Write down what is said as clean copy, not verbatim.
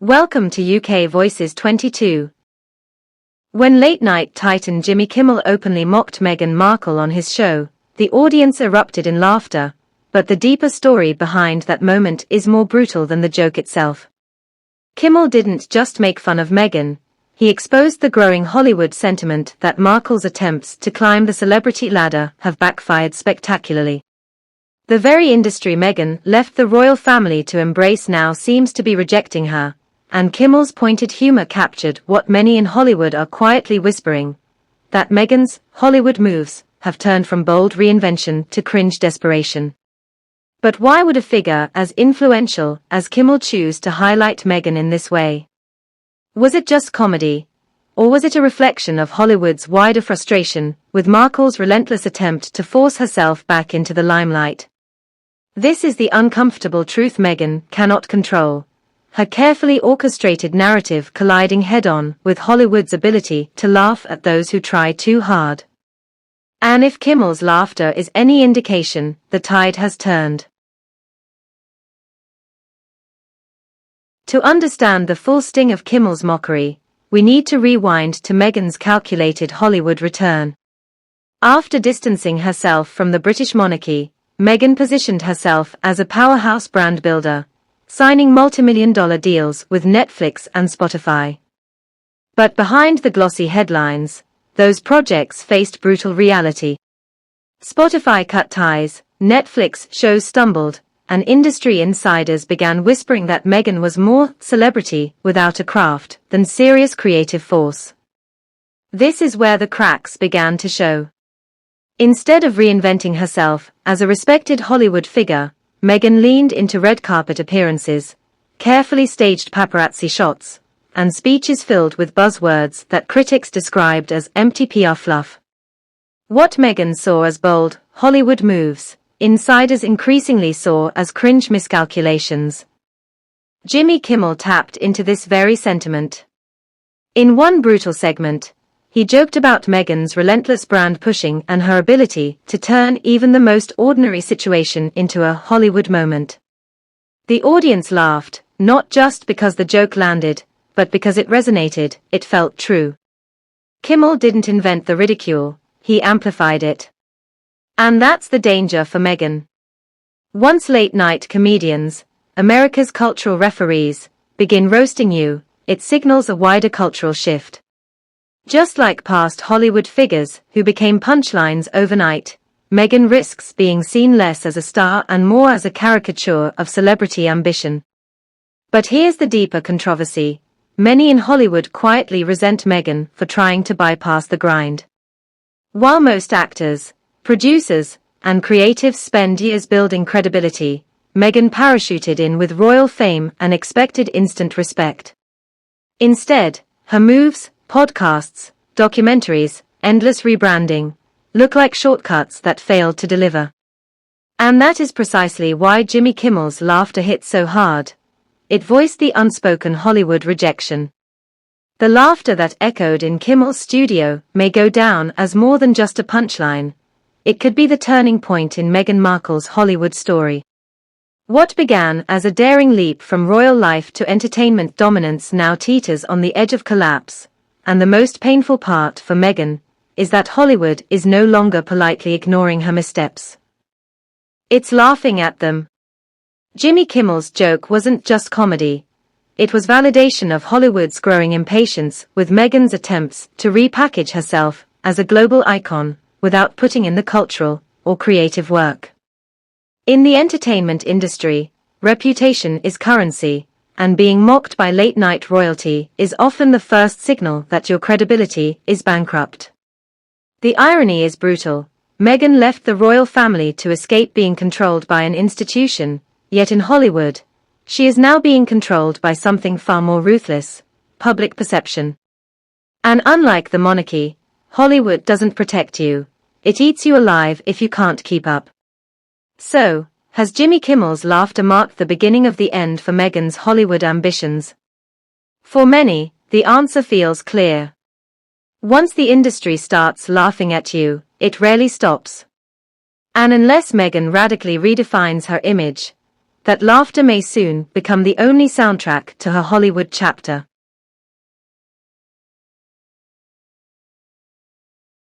Welcome to UK Voices 22. When late-night titan Jimmy Kimmel openly mocked Meghan Markle on his show, the audience erupted in laughter, but the deeper story behind that moment is more brutal than the joke itself. Kimmel didn't just make fun of Meghan, he exposed the growing Hollywood sentiment that Markle's attempts to climb the celebrity ladder have backfired spectacularly. The very industry Meghan left the royal family to embrace now seems to be rejecting her. And Kimmel's pointed humor captured what many in Hollywood are quietly whispering, that Meghan's Hollywood moves have turned from bold reinvention to cringe desperation. But why would a figure as influential as Kimmel choose to highlight Meghan in this way? Was it just comedy? Or was it a reflection of Hollywood's wider frustration with Markle's relentless attempt to force herself back into the limelight? This is the uncomfortable truth Meghan cannot control. Her carefully orchestrated narrative colliding head-on with Hollywood's ability to laugh at those who try too hard. And if Kimmel's laughter is any indication, the tide has turned. To understand the full sting of Kimmel's mockery, we need to rewind to Meghan's calculated Hollywood return. After distancing herself from the British monarchy, Meghan positioned herself as a powerhouse brand builder, signing multi-million-dollar deals with Netflix and Spotify. But behind the glossy headlines, those projects faced brutal reality. Spotify cut ties, Netflix shows stumbled, and industry insiders began whispering that Meghan was more celebrity without a craft than serious creative force. This is where the cracks began to show. Instead of reinventing herself as a respected Hollywood figure, Meghan leaned into red carpet appearances, carefully staged paparazzi shots, and speeches filled with buzzwords that critics described as empty PR fluff. What Meghan saw as bold Hollywood moves, insiders increasingly saw as cringe miscalculations. Jimmy Kimmel tapped into this very sentiment. In one brutal segment, he joked about Meghan's relentless brand pushing and her ability to turn even the most ordinary situation into a Hollywood moment. The audience laughed, not just because the joke landed, but because it resonated, it felt true. Kimmel didn't invent the ridicule, he amplified it. And that's the danger for Meghan. Once late-night comedians, America's cultural referees, begin roasting you, it signals a wider cultural shift. Just like past Hollywood figures who became punchlines overnight, Meghan risks being seen less as a star and more as a caricature of celebrity ambition. But here's the deeper controversy. Many in Hollywood quietly resent Meghan for trying to bypass the grind. While most actors, producers, and creatives spend years building credibility, Meghan parachuted in with royal fame and expected instant respect. Instead, her moves, podcasts, documentaries, endless rebranding, look like shortcuts that failed to deliver. And that is precisely why Jimmy Kimmel's laughter hit so hard. It voiced the unspoken Hollywood rejection. The laughter that echoed in Kimmel's studio may go down as more than just a punchline. It could be the turning point in Meghan Markle's Hollywood story. What began as a daring leap from royal life to entertainment dominance now teeters on the edge of collapse. And the most painful part for Meghan is that Hollywood is no longer politely ignoring her missteps. It's laughing at them. Jimmy Kimmel's joke wasn't just comedy. It was validation of Hollywood's growing impatience with Meghan's attempts to repackage herself as a global icon without putting in the cultural or creative work. In the entertainment industry, reputation is currency. And being mocked by late-night royalty is often the first signal that your credibility is bankrupt. The irony is brutal. Meghan left the royal family to escape being controlled by an institution, yet in Hollywood, she is now being controlled by something far more ruthless, public perception. And unlike the monarchy, Hollywood doesn't protect you, it eats you alive if you can't keep up. So, has Jimmy Kimmel's laughter marked the beginning of the end for Meghan's Hollywood ambitions? For many, the answer feels clear. Once the industry starts laughing at you, it rarely stops. And unless Meghan radically redefines her image, that laughter may soon become the only soundtrack to her Hollywood chapter.